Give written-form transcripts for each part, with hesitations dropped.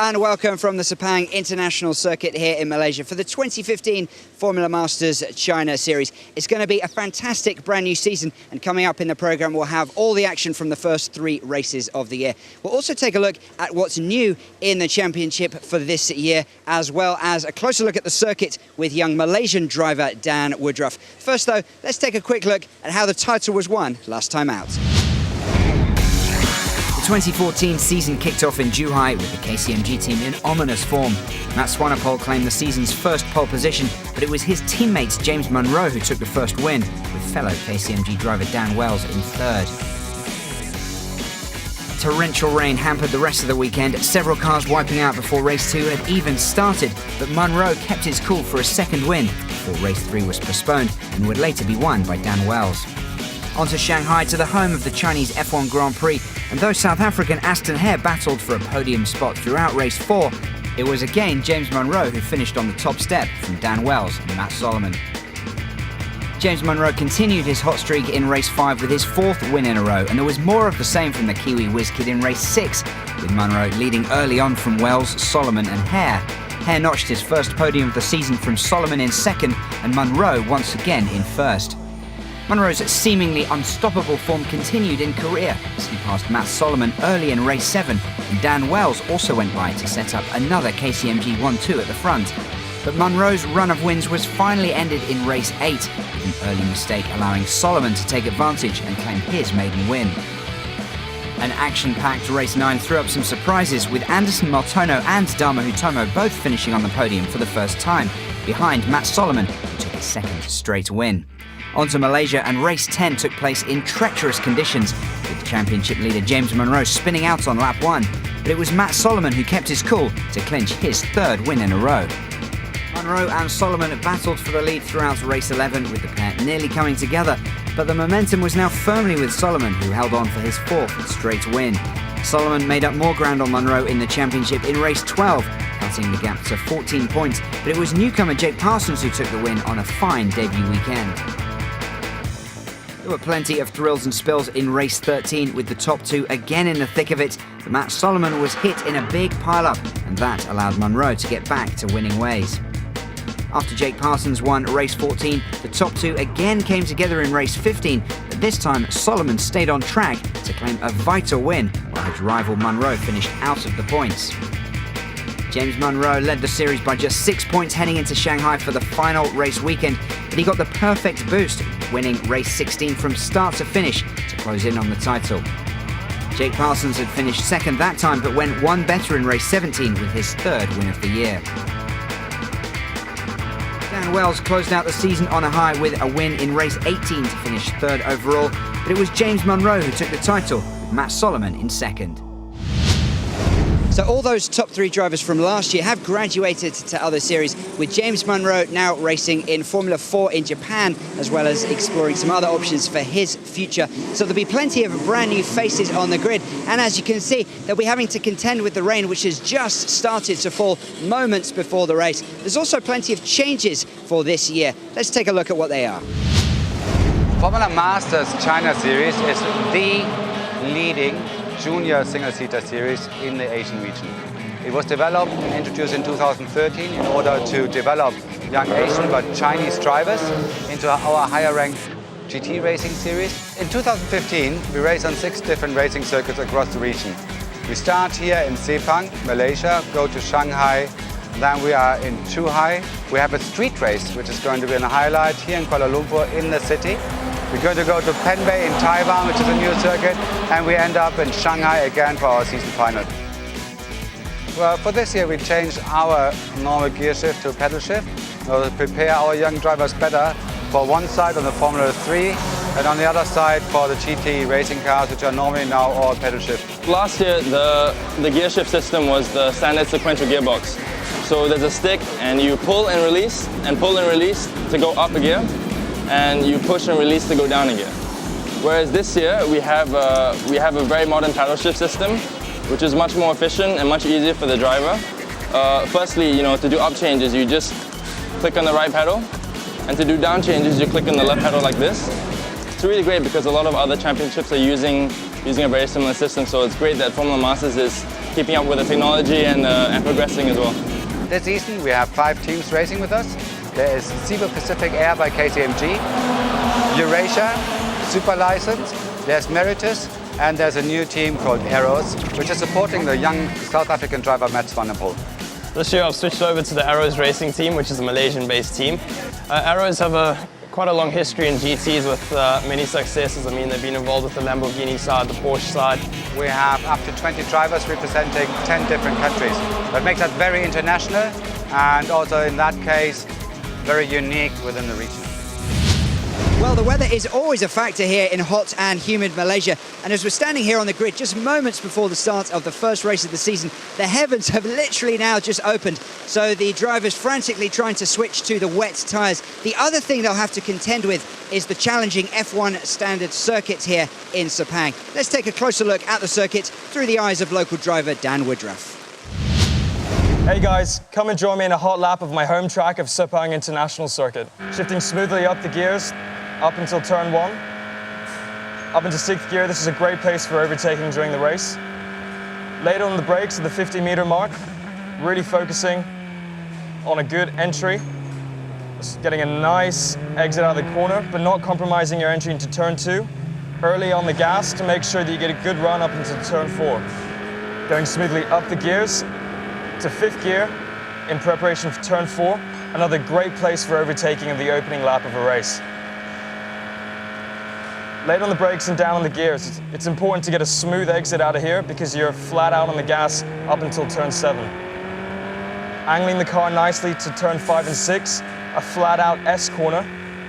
and welcome from the Sepang International Circuit here in Malaysia for the 2015 Formula Masters China Series. It's going to be a fantastic brand new season, and coming up in the programme we'll have all the action from the first 3 races of the year. We'll also take a look at what's new in the championship for this year, as well as a closer look at the circuit with young Malaysian driver Dan Woodruff. First though, let's take a quick look at how the title was won last time out. The 2014 season kicked off in Zhuhai with the KCMG team in ominous form. Matt Swanepoel claimed the season's first pole position, but it was his teammate James Munro who took the first win, with fellow KCMG driver Dan Wells in third. Torrential rain hampered the rest of the weekend, several cars wiping out before race 2 had even started, but Munro kept his cool for a second win before race 3 was postponed and would later be won by Dan Wells. On to Shanghai, to the home of the Chinese F1 Grand Prix, and though South African Aston Hare battled for a podium spot throughout race 4, it was again James Munro who finished on the top step from Dan Wells and Matt Solomon. James Munro continued his hot streak in race 5 with his 4th win in a row, and there was more of the same from the Kiwi whiz kid in race 6, with Munro leading early on from Wells, Solomon and Hare. Hare notched his first podium of the season from Solomon in 2nd, and Munro once again in 1st. Munro's seemingly unstoppable form continued in Korea as he passed Matt Solomon early in race 7, and Dan Wells also went by to set up another KCMG 1-2 at the front. But Munro's run of wins was finally ended in race 8, with an early mistake allowing Solomon to take advantage and claim his maiden win. An action-packed race 9 threw up some surprises, with Anderson Maltono and Dharma Hutomo both finishing on the podium for the first time, behind Matt Solomon, who took his 2nd straight win. On to Malaysia, and race 10 took place in treacherous conditions, with the championship leader James Munro spinning out on lap 1, but it was Matt Solomon who kept his cool to clinch his 3rd win in a row. Munro and Solomon battled for the lead throughout race 11, with the pair nearly coming together, but the momentum was now firmly with Solomon, who held on for his 4th straight win. Solomon made up more ground on Munro in the championship in race 12, cutting the gap to 14 points, but it was newcomer Jake Parsons who took the win on a fine debut weekend. There were plenty of thrills and spills in race 13, with the top 2 again in the thick of it, but Matt Solomon was hit in a big pile-up, and that allowed Munro to get back to winning ways. After Jake Parsons won race 14, the top 2 again came together in race 15, but this time Solomon stayed on track to claim a vital win, while his rival Munro finished out of the points. James Munro led the series by just 6 points heading into Shanghai for the final race weekend, but he got the perfect boost, winning race 16 from start to finish to close in on the title. Jake Parsons had finished 2nd that time, but went one better in race 17 with his 3rd win of the year. Dan Wells closed out the season on a high with a win in race 18 to finish 3rd overall, but it was James Munro who took the title, with Matt Solomon in 2nd. So all those top 3 drivers from last year have graduated to other series, with James Munro now racing in Formula 4 in Japan, as well as exploring some other options for his future. So there'll be plenty of brand new faces on the grid, and as you can see, they'll be having to contend with the rain, which has just started to fall moments before the race. There's also plenty of changes for this year. Let's take a look at what they are. Formula Masters China Series is the leading junior single-seater series in the Asian region. It was developed and introduced in 2013 in order to develop young Asian but Chinese drivers into our higher-ranked GT racing series. In 2015, we race on 6 different racing circuits across the region. We start here in Sepang, Malaysia, go to Shanghai, then we are in Zhuhai. We have a street race, which is going to be a highlight here in Kuala Lumpur in the city. We're going to go to Penbay in Taiwan, which is a new circuit, and we end up in Shanghai again for our season final. Well, for this year we changed our normal gear shift to pedal shift in order to prepare our young drivers better for one side on the Formula 3 and on the other side for the GT racing cars, which are normally now all pedal shift. Last year the gear shift system was the standard sequential gearbox. So there's a stick and you pull and release to go up a gear, and you push and release to go down a gear. Whereas this year we have a very modern paddle shift system, which is much more efficient and much easier for the driver. Firstly, to do up changes, you just click on the right pedal, and to do down changes, you click on the left pedal like this. It's really great because a lot of other championships are using a very similar system, so it's great that Formula Masters is keeping up with the technology and progressing as well. This season we have 5 teams racing with us. There is Cebu Pacific Air by KCMG, Eurasia, Super License, there's Meritus, and there's a new team called Arrows, which is supporting the young South African driver Mats van der Poel. This year I've switched over to the Arrows racing team, which is a Malaysian-based team. Arrows have quite a long history in GTs with many successes. I mean, they've been involved with the Lamborghini side, the Porsche side. We have up to 20 drivers representing 10 different countries. That makes us very international and also in that case very unique within the region. Well, the weather is always a factor here in hot and humid Malaysia. And as we're standing here on the grid just moments before the start of the first race of the season, the heavens have literally now just opened. So the drivers frantically trying to switch to the wet tyres. The other thing they'll have to contend with is the challenging F1 standard circuit here in Sepang. Let's take a closer look at the circuit through the eyes of local driver Dan Woodruff. Hey guys, come and join me in a hot lap of my home track of Sepang International Circuit. Shifting smoothly up the gears, up until turn 1. Up into 6th gear, this is a great place for overtaking during the race. Later on the brakes at the 50-meter mark, really focusing on a good entry. Just getting a nice exit out of the corner, but not compromising your entry into turn 2. Early on the gas to make sure that you get a good run up into turn 4. Going smoothly up the gears to 5th gear in preparation for turn 4. Another great place for overtaking in the opening lap of a race. Late on the brakes and down on the gears. It's important to get a smooth exit out of here because you're flat out on the gas up until turn 7. Angling the car nicely to turn 5 and 6, a flat out S corner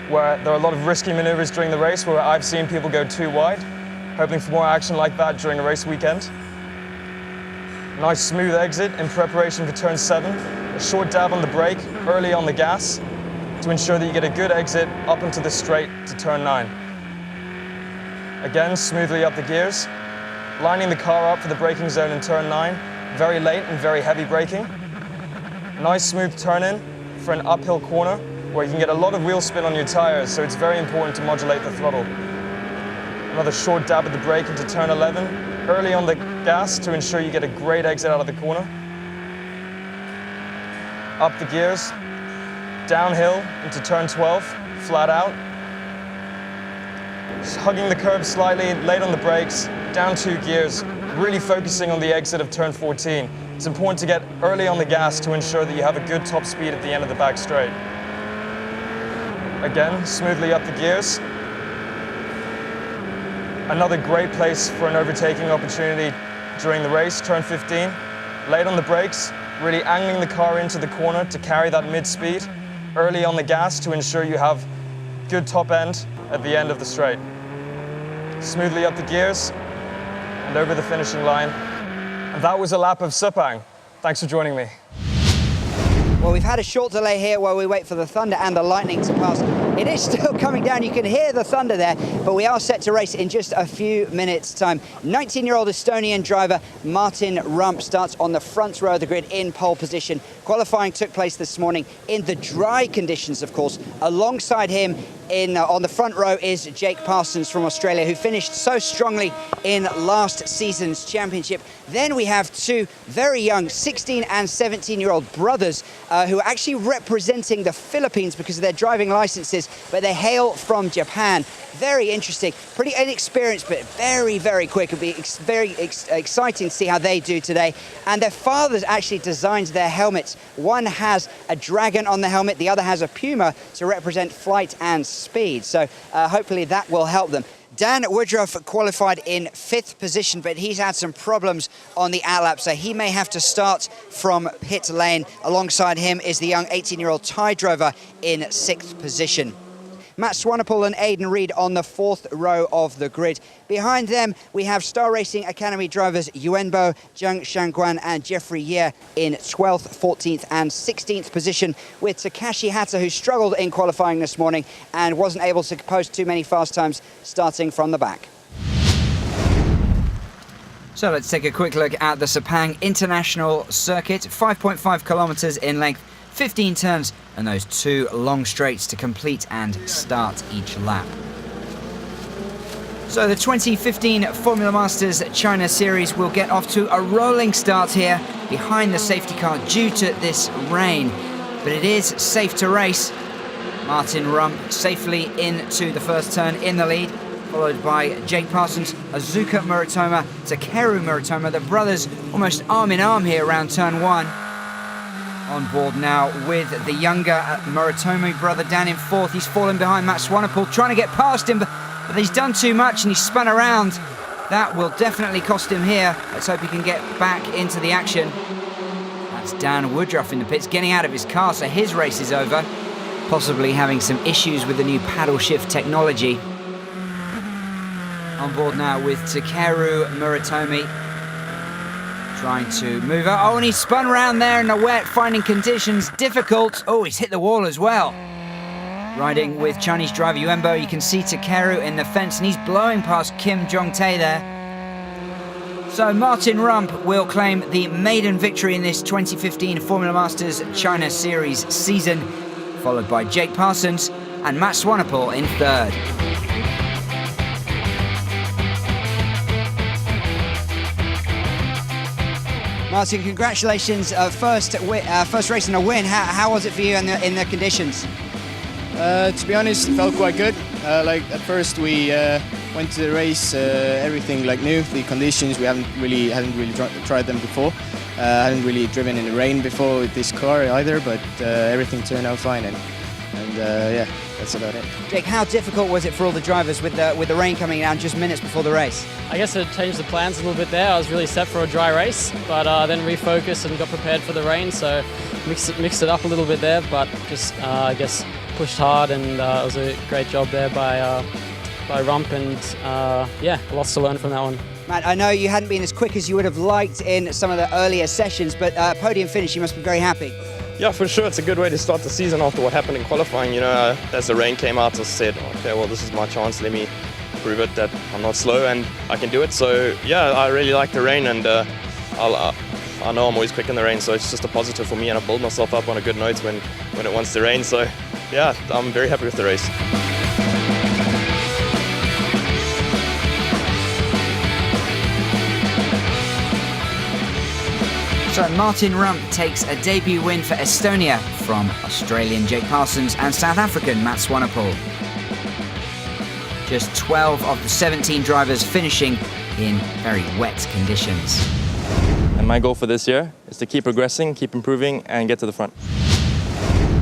where there are a lot of risky maneuvers during the race where I've seen people go too wide. Hoping for more action like that during a race weekend. Nice smooth exit in preparation for turn 7. A short dab on the brake, early on the gas to ensure that you get a good exit up into the straight to turn 9. Again, smoothly up the gears, lining the car up for the braking zone in turn 9. Very late and very heavy braking. Nice smooth turn in for an uphill corner where you can get a lot of wheel spin on your tires, so it's very important to modulate the throttle. Another short dab at the brake into turn 11. Early on the gas to ensure you get a great exit out of the corner. Up the gears, downhill into turn 12, flat out. Just hugging the curb slightly, late on the brakes, down 2 gears, really focusing on the exit of turn 14. It's important to get early on the gas to ensure that you have a good top speed at the end of the back straight. Again, smoothly up the gears. Another great place for an overtaking opportunity during the race, turn 15. Late on the brakes, really angling the car into the corner to carry that mid-speed. Early on the gas to ensure you have good top end at the end of the straight. Smoothly up the gears and over the finishing line. And that was a lap of Sepang. Thanks for joining me. Well, we've had a short delay here while we wait for the thunder and the lightning to pass. It is still coming down. You can hear the thunder there, but we are set to race in just a few minutes' time. 19-year-old Estonian driver Martin Rump starts on the front row of the grid in pole position. Qualifying took place this morning in the dry conditions, of course. Alongside him on the front row is Jake Parsons from Australia, who finished so strongly in last season's championship. Then we have 2 very young 16 and 17-year-old brothers who are actually representing the Philippines because of their driving licenses, but they hail from Japan. Very interesting, pretty inexperienced, but very, very quick. It'll be very exciting to see how they do today. And their fathers actually designed their helmets. One has a dragon on the helmet, the other has a puma to represent flight and speed. So hopefully that will help them. Dan Woodruff qualified in 5th position, but he's had some problems on the outlap, so he may have to start from pit lane. Alongside him is the young 18-year-old Thai driver in 6th position. Matt Swanepoel and Aidan Reid on the 4th row of the grid. Behind them, we have Star Racing Academy drivers Yuenbo, Zhang Shangguan and Jeffrey Ye in 12th, 14th and 16th position, with Takashi Hata, who struggled in qualifying this morning and wasn't able to post too many fast times, starting from the back. So let's take a quick look at the Sepang International Circuit, 5.5 kilometers in length, 15 turns and those 2 long straights to complete and start each lap. So the 2015 Formula Masters China Series will get off to a rolling start here behind the safety car due to this rain. But it is safe to race. Martin Rump safely into the first turn in the lead, followed by Jake Parsons, Azuka Muratomo, Takeru Muratomo. The brothers almost arm in arm here around turn 1. On board now with the younger Muratomo brother down in 4th. He's fallen behind Matt Swanepoel, trying to get past him, but he's done too much and he's spun around. That will definitely cost him here. Let's hope he can get back into the action. That's Dan Woodruff in the pits, getting out of his car, so his race is over. Possibly having some issues with the new paddle shift technology. On board now with Takeru Muratomo, trying to move out. Oh, and he's spun around there in the wet, finding conditions difficult. Oh, he's hit the wall as well. Riding with Chinese driver Yuenbo, you can see Takeru in the fence, and he's blowing past Kim Jong-tae there. So Martin Rump will claim the maiden victory in this 2015 Formula Masters China Series season, followed by Jake Parsons and Matt Swanepoel in 3rd. Martin, congratulations! First race and a win. How was it for you in the conditions? To be honest, it felt quite good. Like at first, we went to the race, everything like new. The conditions we hadn't really tried them before. Hadn't really driven in the rain before with this car either, but everything turned out fine, and yeah, that's about it. Jake, how difficult was it for all the drivers with the rain coming down just minutes before the race? I guess it changed the plans a little bit there. I was really set for a dry race, but then refocused and got prepared for the rain, so mixed it up a little bit there, but just I guess pushed hard, and it was a great job there by Rump, and yeah, lots to learn from that one. Matt, I know you hadn't been as quick as you would have liked in some of the earlier sessions, but podium finish, you must be very happy. Yeah, for sure. It's a good way to start the season after what happened in qualifying. You know, as the rain came out, I said, okay, well, this is my chance. Let me prove it that I'm not slow and I can do it. So, yeah, I really like the rain, and I know I'm always quick in the rain, so it's just a positive for me, and I build myself up on a good note when it wants to rain. So, yeah, I'm very happy with the race. So Martin Rump takes a debut win for Estonia from Australian Jake Parsons and South African Matt Swanepoel. Just 12 of the 17 drivers finishing in very wet conditions. And my goal for this year is to keep progressing, keep improving, and get to the front.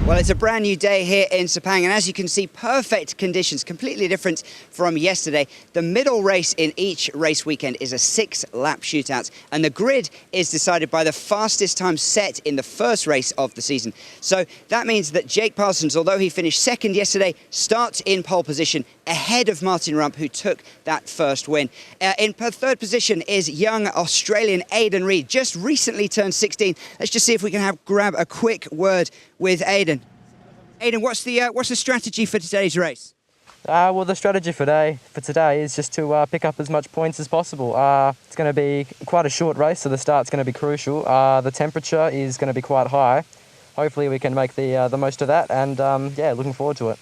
Well, it's a brand new day here in Sepang, and as you can see, perfect conditions, completely different from yesterday. The middle race in each race weekend is a 6-lap shootout, and the grid is decided by the fastest time set in the first race of the season. So that means that Jake Parsons, although he finished second yesterday, starts in pole position ahead of Martin Rump, who took that first win. In third position is young Australian Aidan Reid, just recently turned 16. Let's just see if we can grab a quick word with Aidan. Aidan, what's the strategy for today's race? Well, the strategy for today is just to pick up as much points as possible. It's going to be quite a short race, so the start's going to be crucial. The temperature is going to be quite high. Hopefully we can make the most of that, and yeah, looking forward to it.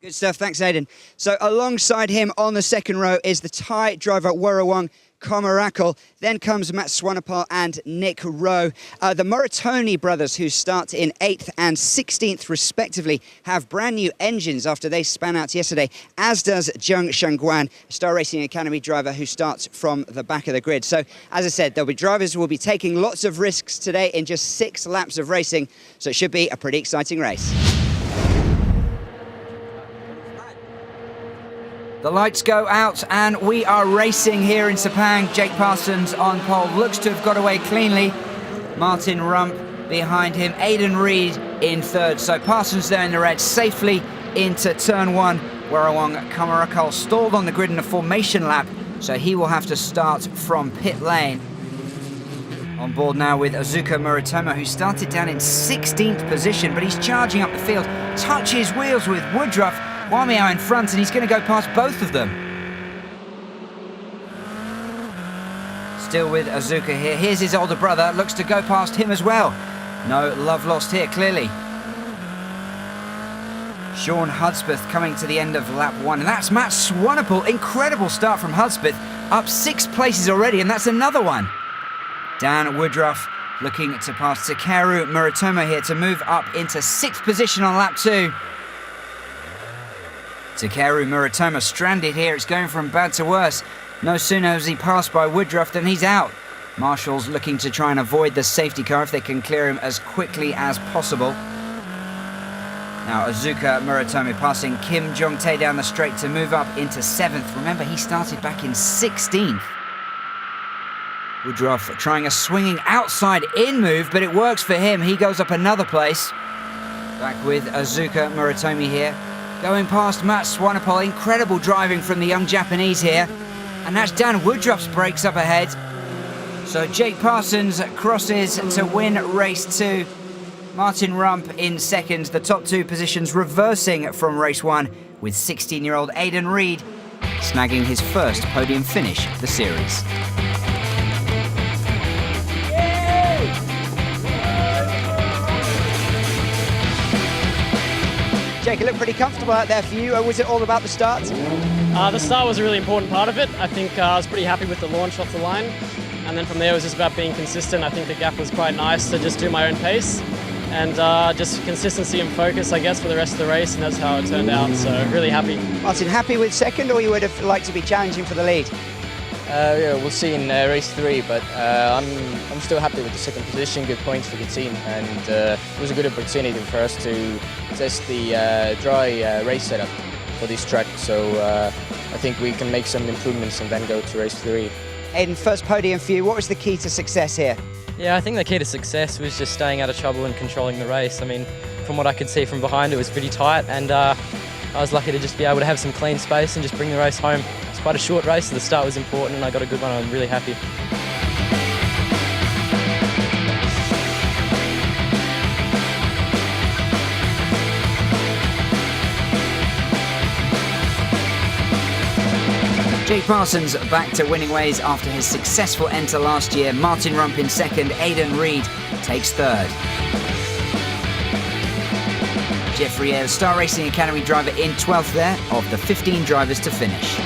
Good stuff, thanks Aidan. So alongside him on the second row is the Thai driver Rw1 Sepang Eng. Then comes Matt Swanepoel and Nick Rowe. The Muratomo brothers, who start in 8th and 16th respectively, have brand new engines after they span out yesterday, as does Zheng Shangguan, Star Racing Academy driver who starts from the back of the grid. So, as I said, there'll be drivers who will be taking lots of risks today in just 6 laps of racing, so it should be a pretty exciting race. The lights go out and we are racing here in Sepang. Jake Parsons on pole, looks to have got away cleanly. Martin Rump behind him, Aidan Reid in third. So Parsons there in the red, safely into turn 1. Rw1 Sepang Eng stalled on the grid in a formation lap, so he will have to start from pit lane. On board now with Azuka Muratomo, who started down in 16th position, but he's charging up the field, touches wheels with Woodruff, Wamiao in front, and he's going to go past both of them. Still with Azuka here. Here's his older brother, looks to go past him as well. No love lost here, clearly. Sean Hudspeth coming to the end of lap 1, and that's Matt Swanepoel. Incredible start from Hudspeth, up 6 places already, and that's another one. Dan Woodruff looking to pass Takeru Muratomo here to move up into 6th position on lap 2. Takeru Muratomo stranded here, it's going from bad to worse. No sooner has he passed by Woodruff than he's out. Marshall's looking to try and avoid the safety car if they can clear him as quickly as possible. Now Asuka Muratomo passing Kim Jong-tae down the straight to move up into 7th. Remember, he started back in 16th. Woodruff trying a swinging outside-in move, but it works for him. He goes up another place. Back with Asuka Muratomo here. Going past Matt Swanepoel. Incredible driving from the young Japanese here. And that's Dan Woodruff's brakes up ahead. So Jake Parsons crosses to win race 2. Martin Rump in 2nd. The top 2 positions reversing from race 1, with 16-year-old Aidan Reed snagging his first podium finish of the series. Jake, it looked pretty comfortable out there for you. Was it all about the start? The start was a really important part of it. I think I was pretty happy with the launch off the line. And then from there it was just about being consistent. I think the gap was quite nice to just do my own pace. And just consistency and focus, I guess, for the rest of the race, and that's how it turned out. So really happy. Martin, happy with 2nd, or you would have liked to be challenging for the lead? Yeah, we'll see in race 3, but I'm still happy with the 2nd position. Good points for the team, and it was a good opportunity for us to test the dry race setup for this track. So I think we can make some improvements and then go to race 3. Aidan, first podium for you. What was the key to success here? Yeah, I think the key to success was just staying out of trouble and controlling the race. I mean, from what I could see from behind, it was pretty tight, and I was lucky to just be able to have some clean space and just bring the race home. It's quite a short race, so the start was important, and I got a good one. I'm really happy. Jake Parsons back to winning ways after his successful enter last year. Martin Rump in 2nd, Aidan Reed takes 3rd. Jeffrey Eyre, Star Racing Academy driver, in 12th there, of the 15 drivers to finish.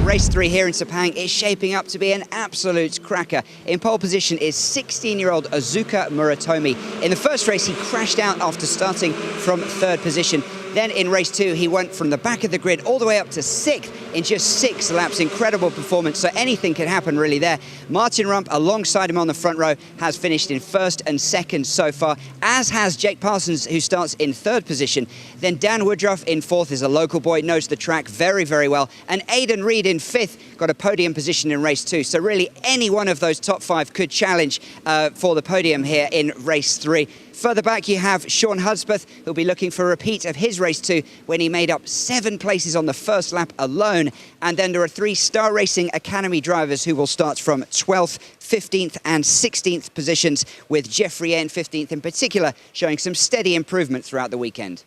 Race 3 here in Sepang is shaping up to be an absolute cracker. In pole position is 16-year-old Asuka Muratomo. In the first race, he crashed out after starting from 3rd position. Then in race 2, he went from the back of the grid all the way up to 6th in just 6 laps. Incredible performance, so anything can happen really there. Martin Rump, alongside him on the front row, has finished in 1st and 2nd so far, as has Jake Parsons, who starts in 3rd position. Then Dan Woodruff in 4th is a local boy, knows the track very, very well. And Aidan Reed in 5th got a podium position in race 2. So really any one of those top 5 could challenge for the podium here in race 3. Further back, you have Sean Hudspeth, who'll be looking for a repeat of his race 2 when he made up 7 places on the first lap alone. And then there are 3 Star Racing Academy drivers who will start from 12th, 15th and 16th positions, with Jeffrey in 15th in particular, showing some steady improvement throughout the weekend.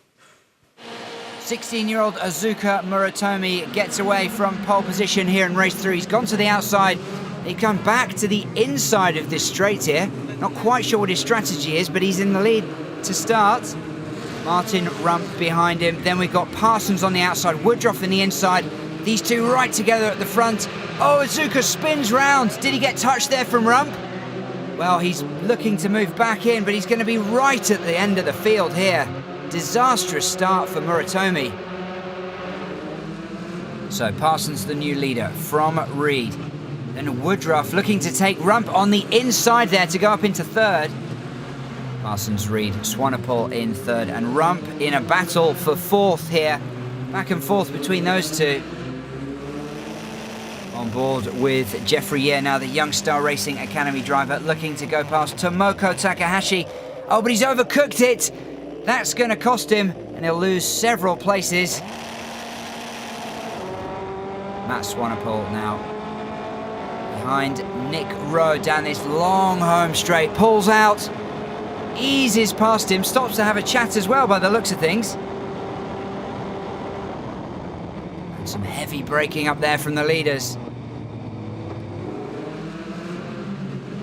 16-year-old Asuka Muratomo gets away from pole position here in race 3. He's gone to the outside. He come back to the inside of this straight here. Not quite sure what his strategy is, but he's in the lead to start. Martin Rump behind him. Then we've got Parsons on the outside, Woodruff in the inside. These two right together at the front. Oh, Asuka spins round. Did he get touched there from Rump? Well, he's looking to move back in, but he's going to be right at the end of the field here. Disastrous start for Muratomo. So Parsons the new leader from Reed. Then Woodruff looking to take Rump on the inside there to go up into 3rd. Parsons, Reed, Swanepoel in 3rd, and Rump in a battle for 4th here. Back and forth between those two. On board with Jeffrey Eyre now, the young Star Racing Academy driver, looking to go past Tomoko Takahashi. Oh, but he's overcooked it. That's going to cost him, and he'll lose several places. Matt Swanepoel now behind Nick Rowe down this long home straight. Pulls out, eases past him, stops to have a chat as well by the looks of things. And some heavy braking up there from the leaders.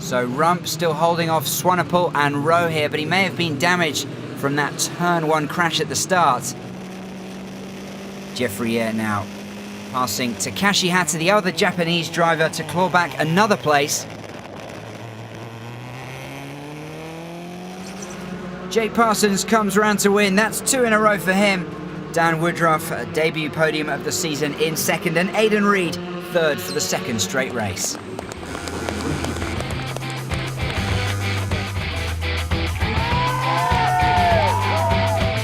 So Rump still holding off Swanepoel and Rowe here, but he may have been damaged from that turn 1 crash at the start. Jeffrey now passing Takashi Hata, the other Japanese driver, to claw back another place. Jake Parsons comes round to win. That's 2 in a row for him. Dan Woodruff, a debut podium of the season, in second, and Aidan Reed, third for the second straight race.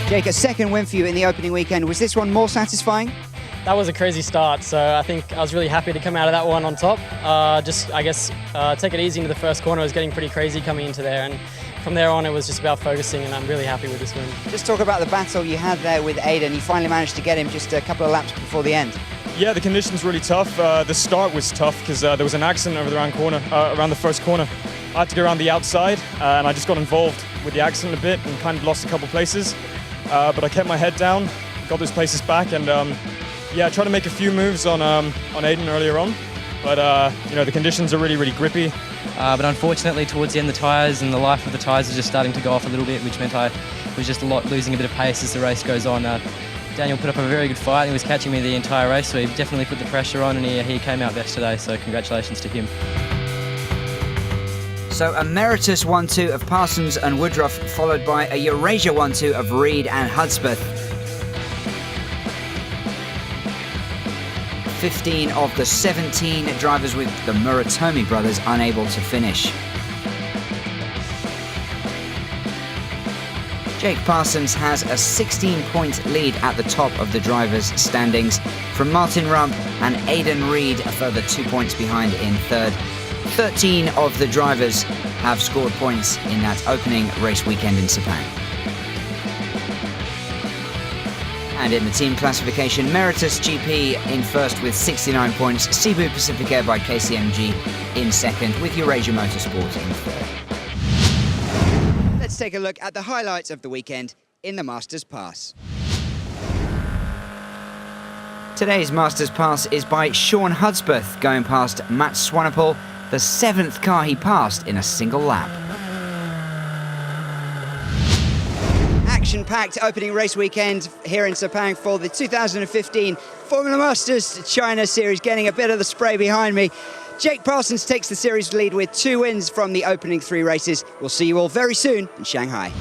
Jake, a second win for you in the opening weekend. Was this one more satisfying? That was a crazy start, so I think I was really happy to come out of that one on top. Take it easy into the first corner. It was getting pretty crazy coming into there, and from there on it was just about focusing, and I'm really happy with this win. Just talk about the battle you had there with Aidan. You finally managed to get him just a couple of laps before the end. Yeah, the conditions really tough. The start was tough because there was an accident over the around the first corner. I had to go around the outside, and I just got involved with the accident a bit and kind of lost a couple places. But I kept my head down, got those places back, and I tried to make a few moves on Aidan earlier on. But the conditions are really, really grippy. But unfortunately, towards the end, the tyres and the life of the tyres was just starting to go off a little bit, which meant I was just losing a bit of pace as the race goes on. Daniel put up a very good fight. He was catching me the entire race, so he definitely put the pressure on, and he came out best today, so congratulations to him. So a Meritus 1-2 of Parsons and Woodruff, followed by a Eurasia 1-2 of Reed and Hudspeth. 15 of the 17 drivers with the Muratomi brothers unable to finish. Jake Parsons has a 16-point lead at the top of the drivers' standings from Martin Rump and Aidan Reed, a further 2 points behind in third. 13 of the drivers have scored points in that opening race weekend in Sepang. And in the team classification, Meritus GP in first with 69 points, Cebu Pacific Air by KCMG in second, with Eurasia Motorsport in third. Let's take a look at the highlights of the weekend in the Masters Pass. Today's Masters Pass is by Sean Hudspeth, going past Matt Swanepoel, the 7th car he passed in a single lap. Action-packed opening race weekend here in Sepang for the 2015 Formula Masters China Series, getting a bit of the spray behind me. Jake Parsons takes the series lead with 2 wins from the opening 3 races. We'll see you all very soon in Shanghai.